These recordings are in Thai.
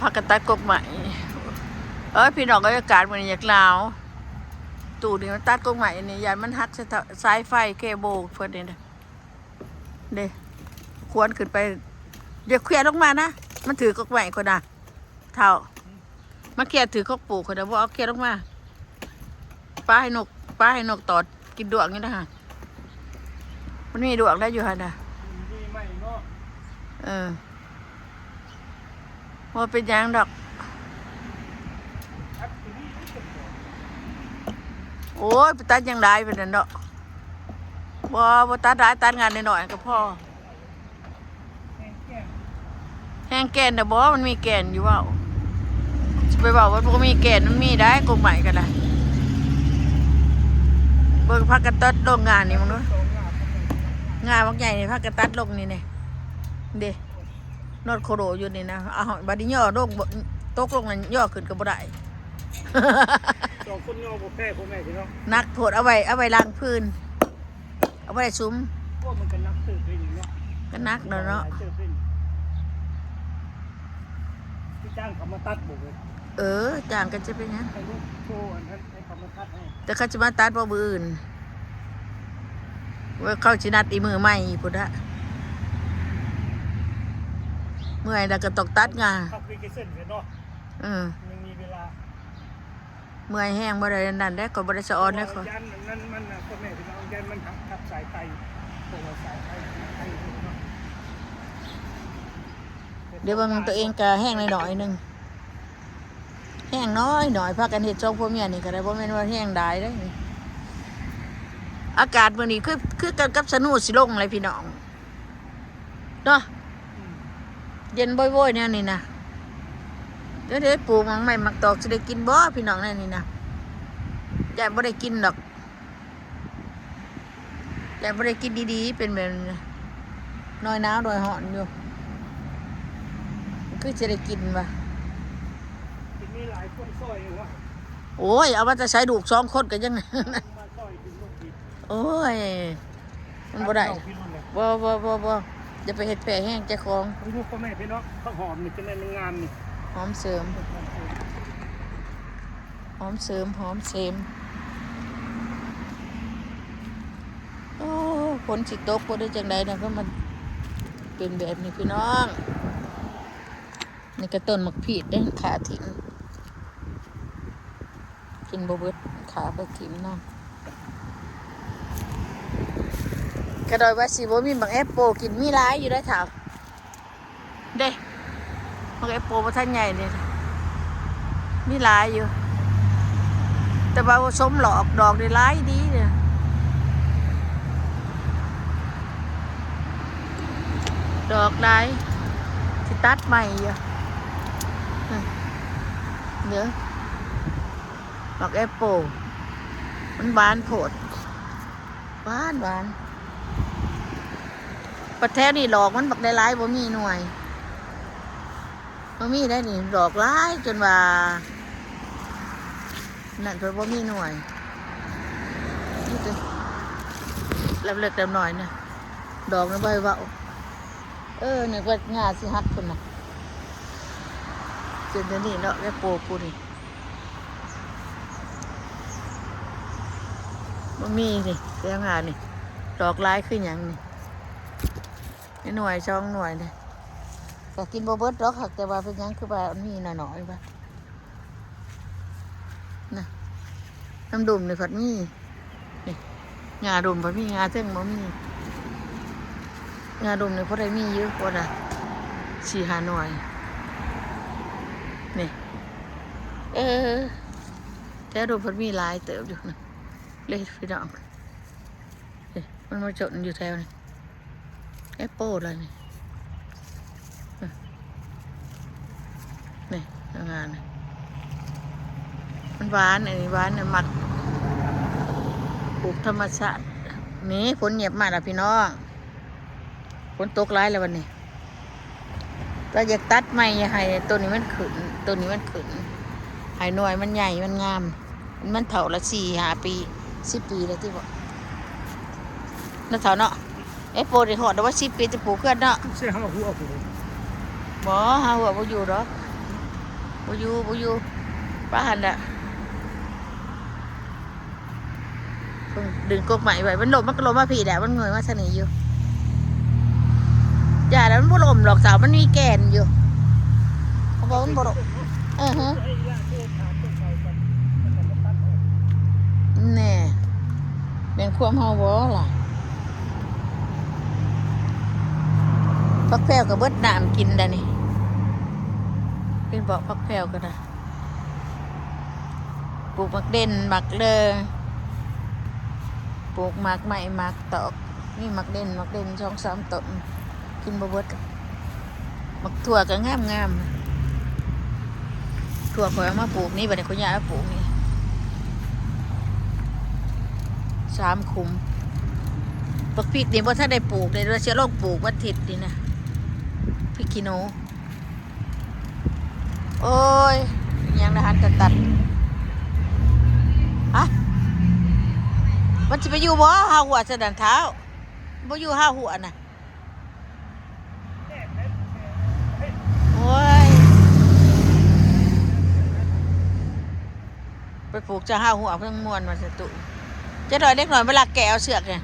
พักกันตัดกกใหม่พี่น้องก็อากาศมันอยากหนาวตู่นี่มันตัดกกใหม่นี่ยายมันหักสายไฟเคเบิลเพิ่นนี่นะเด้ควรขึ้นไปเดี๋ยวเคลียร์ลงมานะมันถือกกใหม่คนน่ะเท่ามาเคลียร์ถือกกปลูกคนน่ะบ่เอาเคลียร์ลงมาป้าให้นกตอดกินดวงนี่นะฮะมันมีดวงได้อยู่ฮะน่ะว่าเป็นยังดอกโอ้ยไปตัดยังได้เป็นนั่นดอกบ่ตัดได้ตัดงานหน่อยๆก็พอแห้งแกนนะบ่มันมีแกนอยู่ว่าจะไปบอกว่าบ่มีแกนมันมีได้กฎหมายกันละเบิ่งพักกันตัดลงงานนี่มึงดูงานบางใหญ่นี่พักกันตัดลงนี่เนี่ยเด้นอดโคโดอยู่นี่นะบัดนี้ย่อลงตกลงนั่นย่อขึ้นก็บ่ได้สองคนย่อบ่แพ้พ่อแม่พี่น้องนักโทษเอาไว้ล้างพื้นเอาไว้ซุ้มพวกมันก็นักตื่นไปนี่เนาะก็นักเนาะที่จ้างเขามาตัดบ่เลยจ้างกันจะเป็นยังให้ลูกโชว์อันนั้นให้เขามาตัดให้แต่เขาจะมาตัดบ่มื้ออื่นว่าเขาสินัดอีมือใหม่พุ่นละเมื่อยแล้วก็ต้องตัดงาขับวิกเส้นเนาะยังมีเวลาเมื่อยแห้งบ่ได้นั่นได้ก็บ่ได้สะออนได้ก็ยันนั้นมันพ่อแม่พี่น้องยันมันทับสายไฟตัวสายไฟเดี๋ยวบางตัวเองก็แห้งหน่อยนึงแห้งน้อยพากันเฮ็ดช่องพ่อเมียนี่ก็ได้บ่แม่นว่าแห้งได้เด้อากาศมื้อนี้คือกันกับสนุสิลงเลยพี่น้องเนาะเย็นบ่อยๆแนวนี้นะเดี๋ยวปลูกมังใหม่มักตอกสิได้กินบ่พี่น้องแนวนี้นะยายบ่ได้กินดอกยายบ่ได้กินดีๆเป็นแบบน้อยหนาวน้อยร้อนอยู่คือจะได้กินป่ะมีหลายคนซอยอยู่ว่ะโอ้ยเอาว่าจะใช้ดูก2 คนกันยังโอ้ยมันบ่ได้บ่จะไปเฮ็ดแผลแห้งเจ้าของลูกพ่อแม่พี่น้องข้าวหอมนี่จะเป็นงามนี่หอมเสริมโอ้ฝนสิตกบ่ได้จังได๋นะเพราะมันเป็นแบบนี้พี่น้องนี่ก็ต้นมักพีดได้ขาถิ่มกินบ่เบิดขาไปถิ่มเนาะกระดอยว่าสิบ่มีบักแอปเปิลกินมีหลายอยู่ได้อถามเด้บักแอปเปิลบ่ทันใหญ่นี่มีหลายอยู่แต่ว่าสมหลอกดอกได้หลายดีเนี่ยดอกหลายสิตัดใหม่อยู่เดี๋ยวบักแอปเปิลมันหวานโพดหวานประเทศนี่หลอกมันบักได้หลายบ่มีหน่วยบ่มีได้นี่ดอกหลายจนว่านั่นเพิ่นบ่มีหน่วยนี่ตัวเล็กๆน้อยๆนะดอกนั้นบ่ให้เว้านึกว่างาสิหักพุ่นน่ะจนเดี๋ยวนี้เนาะแม่โปกูนี่บ่มีนี่เสียงานี่ดอกหลายคือหยังนี่หน่วย2 หน่วยนี่ก็กินบ่เบิดดอกหักแต่ว่าเป็นหยังคือว่ามันมีหน่อยๆว่าน่ะน้ำดุมนี่ผัดมีนี่งาดุมผัดมีงาเทิงบ่มีงาดุมนี่พอได้มีเยอะกว่าน่ะ4-5 หน่วยนี่แต่ดุมผัดมีหลายเติบอยู่นะเลยพี่น้องมันมาจดอยู่แถวนี้แอปเปิลอะไรนี่งานมันหวานหวานหมักปลูกธรรมชาตินี่ฝนเงียบมากแล้วพี่น้องฝนตกร้ายแล้ววันนี้เราอยากตัดไม้ให้ตัวนี้มันขึ้นให้หน่วยมันใหญ่มันงามมันเถาละ4-5 ปี10 ปีแล้วที่บอกนั่นเถาเนาะไอ้โปรดหอดว่า10 ปีจะปลูกเพื่อนเนาะเสียหัวผู้บ่หาหัวบ่อยู่หรอก บ่อยู่ป้าหันละเพิ่งดึงกกใหม่ไว้มันหลบมันก็หลบมาผีแหละมันเงยมาสนิอยู่อย่าแล้วมันบ่หลมหรอกสาวมันมีแกนอยู่เขาบอกมันบ่หลมฮะ ไอ้ย่าที่ขาดตัวใส่กันมันจะมาตัดออก แน่แบ่งความเฮาบ่ล่ะพักแพรวกับเบิดน้ำกินได้นี่เป็นบอกพักแพรวก็ได้ปลูกมักเด่นมักเลยปลูกมักใหม่มักตอกนี่มักเด่น2-3ต้นกินบ่เบิดมักถั่วก็งามถั่วข่อยเอามาปลูกนี่บัดนี้ข่อยย้ายมาปลูกนี่3 ขุมบักพริกนี่บ่ทันได้ปลูกเลยเราสิลองปลูกวันอาทิตย์นี่นะพริกขี้หนูโอ้ยยังนะฮันตัดฮะมันจะไปอยู่บ่ห้าหัวจะดันเท้าบ่อยู่ห้าหัวน่ะโอ้ยไปปลูกจะห้าหัวเพิ่งมวนมาสตุจะหน่อยเล็กหน่อยเวลาแกเอาเสือกเนี่ย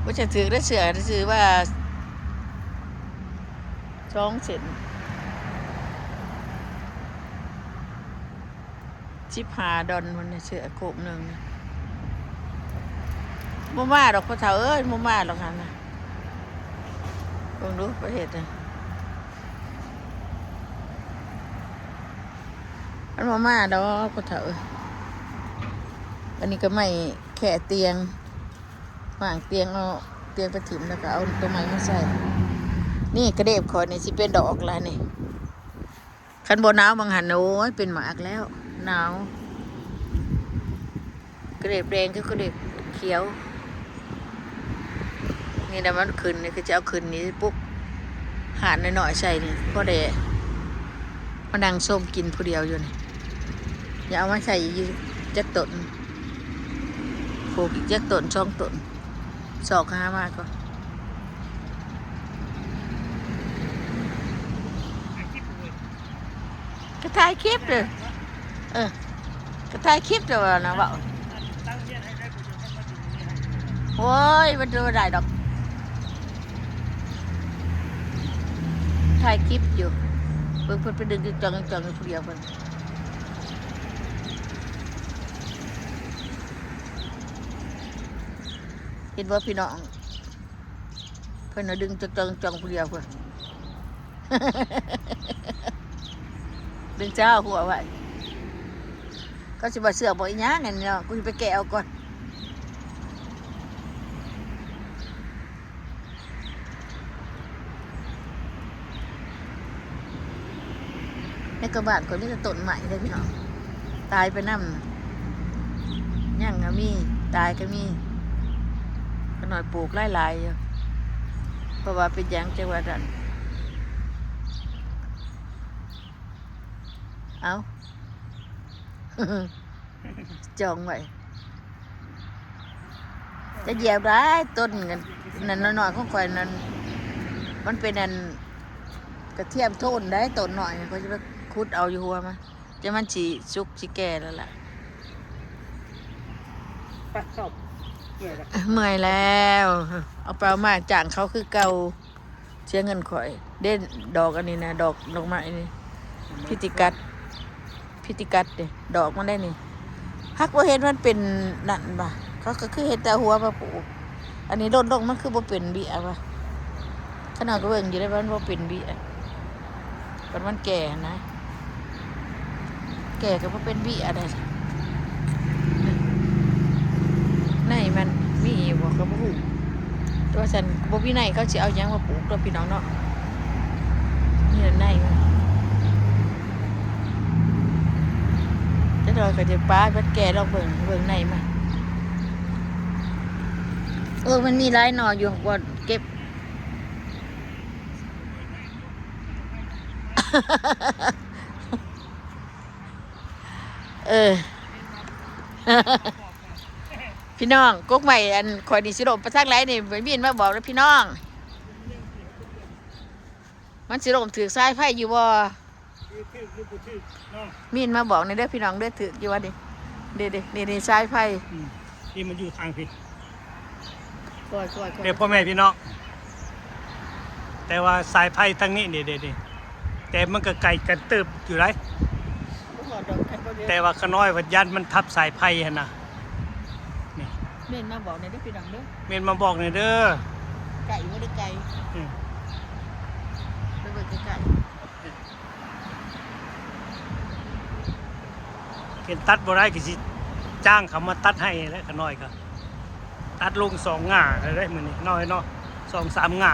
ว่าจะถือได้เสือกถือว่า2 เซน15 ดอนมันเสือโคกหนึ่งบ่มาดอกพ่อเฒ่าเอ้ยบ่มาดอกหันนะลองดูประเทศนะมันบ่มาดอกพ่อเฒ่าเอ้ยอันนี้ก็ไม่แค่เตียงวางเตียงเอาเตียงไปถิ่มแล้วก็เอาตัวไม้มาใส่นี่กระเด็บขอนี่สิเป็นดอกแล้วนี่คันบ่หนาวบางหันโอ้ยเป็นหมากแล้วหนาวกระเด็บแดงก็กระเด็บเขียวนี่นะมันขึ้นนี่คือจะเอาขึ้นนี่ปุ๊บหาดหน่อยๆใส่นี่พอได้มานั่งส้มกินผู้เดียวอยู่นี่อย่าเอามาใส่อยู่จักต้นปลูกอีกจักต้น2 ต้น2 5มากก็กระถ่ายคลิปเลยกระถ่ายคลิปเลยนะบอกโอ้ยมันดูได้ดอกถ่ายคลิปอยู่เพิ่นไปดึงจังผู้เดียวเพิ่นเห็นว่าพี่น้องเพิ่นดึงจังผู้เดียวเพิ่น ดึงเจ้าหัวไว้ก็สิบ่เสือบ่อีหยังเนาะกูสิไปแกะเอาก่อนในกระบาดคนนี้จะต้นใหม่เลยพี่น้องตายไปนำยังก็มีตายก็มีก็หน่อยปลูกหลายๆอยู่เพราะว่าเป็นหยังจังว่าดันเอา จองไว้จะเหยียบได้ต้นกันนั่นน้อยๆของข่อยนั่นมันเป็นอันกระเทียมโทนได้ต้นหน่อยเขาจะไปขุดเอาอยู่หัวมาจะมันสีสุกสีแก่แล้วล่ะ ปัดศพเกี่ยวกับ เมื่อยแล้วเอาเปล่ามาจ้างเขาคือเก่าเสียเงินข่อยเด่นดอกอันนี้นะดอกไม้นี่พิติกัดเนี่ยดอกมันได้นี่ฮักว่าเห็นมันเป็นนั่นป่ะเขาก็คือเห็นแต่หัวมาปลูกอันนี้โดนลงมันคือบ่เป็นเบี้ยป่ะขนาดก็เบิ่งอยู่ได้ว่ามันบ่เป็นเบี้ยมันแก่นะแก่ก็บ่เป็นเบี้ยอะไรในมันมีบ่ก็บ่ฮู้แต่ว่าฉันบ่มีในเขาสิเอาหยังมาปลูกตัวพี่น้องเนาะนี่ในมันจะดอยก็จะป้าบัดแก่ลองเบิ่งในมามันมีหลายหน่ออยู่ว่าเก็บ พี่น้องกุ๊กใหม่อันคอยดีสิโดประทักไรนี่ไปบินมาบอกแล้วพี่น้อง มันสิลงถือสายไฟอยู่บ่ คือหรือบ่ถือเนาะ มีนมาบอกในเด้อพี่น้องเด้อถืออยู่ว่าดิเด้นี่สายไฟ ที่มันอยู่ทางผิด ก่อน เดี๋ยวพ่อแม่พี่น้องแต่ว่าสายไฟทางนี้นี่แต่มันก็ไกลกันตึบอยู่ไรแต่ว่าขน้อยวัดยันมันทับสายไฟหั่นน่ะนี่ มีนมาบอกในเด้อพี่น้องเด้อ เมนมาบอกหน่อยเด้อ ไก่บ่ได้ไก่ อืม ไปเบิ่งไก่ เห็นตัดบ่ได้ก็สิจ้างเขามาตัดให้แล้วขน้อยก็ตัดลง2 ง่าได้มื้อนี้น้อยเนาะ2-3 ง่า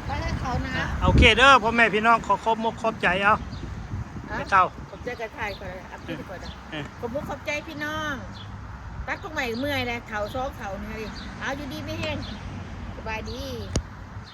ไปให้เขานะ โอเคเด้อพ่อแม่พี่น้องขอบมกขอบใจเอาไม่เท่า ขอบใจกระชายก่อนเลยอัพพี่ก่อนนะ เออ ขอบคุณขอบใจพี่น้องตัดตรงใหม่เมื่อยนะเถาซ้อเถานี่ดิเอาอยู่ดีไม่แห้งสบายดี